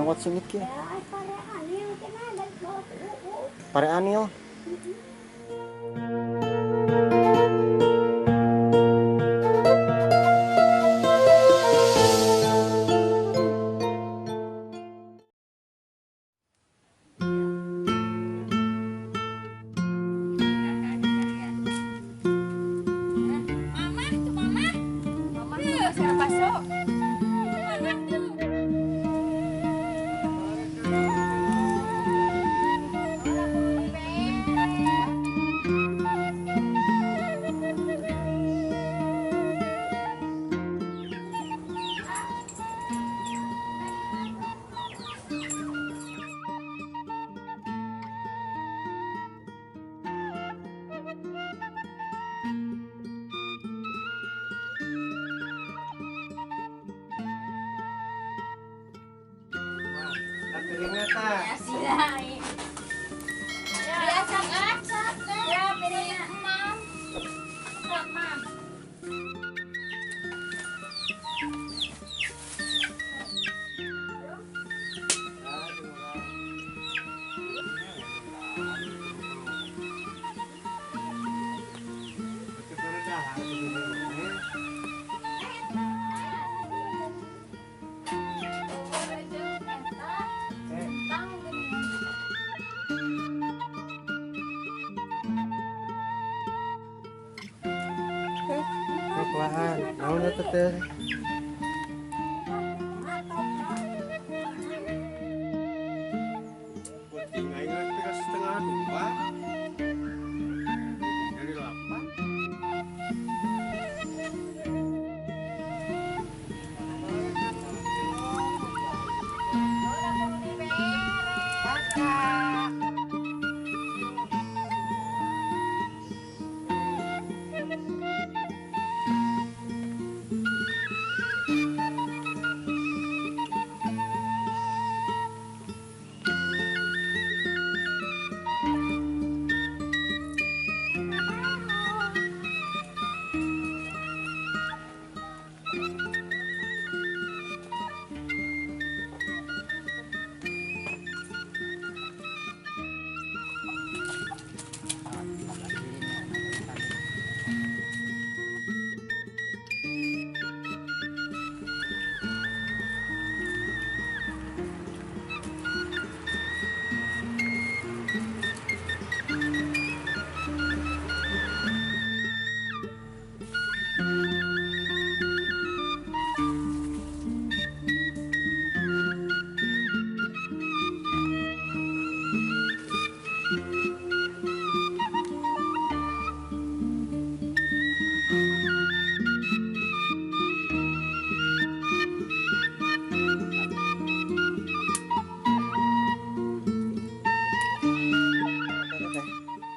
ngangkot singit kieu. Pare anil. Pelan, naon eta teh? Penting aing geus setengah 2. Dari 8.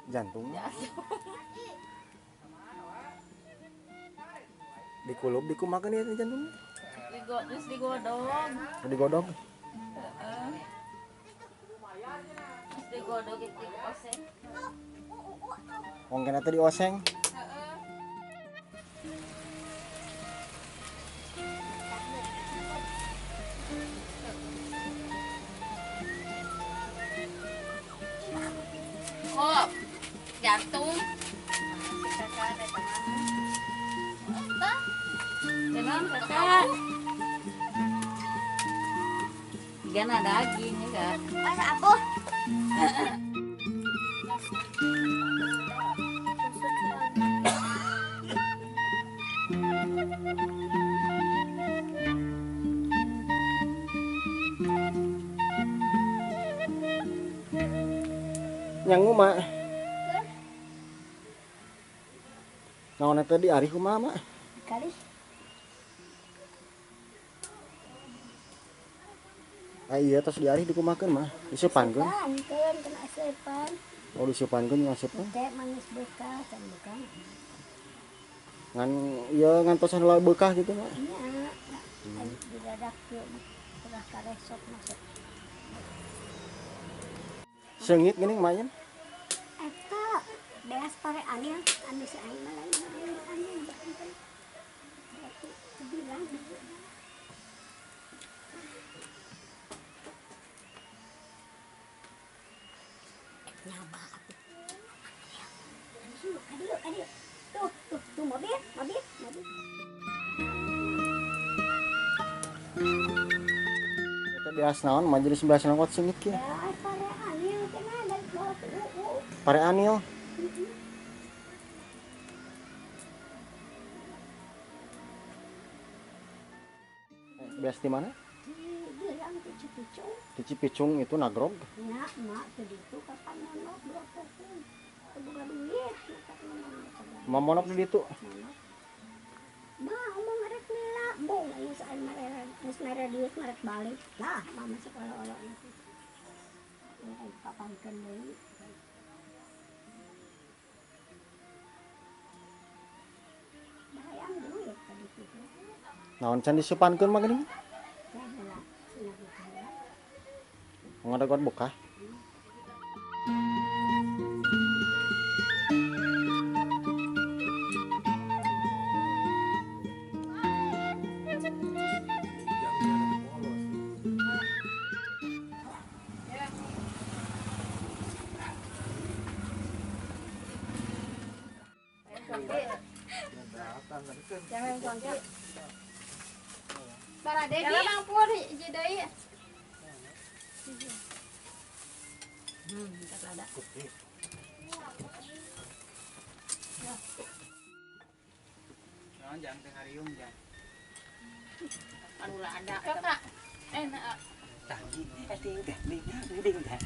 Jantungnya dikulub dikumakan ya jantungnya digodog itu oseng mungkin itu di oseng kok jantung tenang kakak gana daging ya kak aku nyangu mak naon eta di ari kumaha mak kali iya tos di ari dikumakeun mah disupankeun kena asepan oh disupankeun ngasupna teh manis bekah can bekah ngan ieu ngantosan heula beukah gitu mak iya didadak teu udah karesok masuk seungit geuning mak yen eta beas pare anil anu saeung mah lain anil bilang Nyaba atuh. Aduh. Tuh mobil. Kita biasa naon majelis bahasa naon sing iki. Ya, pare anil kena dari bawah ke UU. Pare anil. Biasa di mana? Di yang Cipicung. Di Cipicung itu nagrog. Ya, mak tadi itu kapan monok 20. Buka duit, Mamonok di ditu. Mau ngarek nila, bong ayo saan mere duit ngarek balik. Lah, mama sekolah-olah itu. Ay papankan deui. Bayang duit tadi itu. Naon can disupankeun mah geuning? Ya heula, sinabi heula. Ngadagot bokah. Jangan kontak. Para Dedi. Kalau Bang Pur hiji deui. Tak ada. Jangan tenghariung jangan. Anu ada. Kakak. Enak. Tadi nih, ding dah.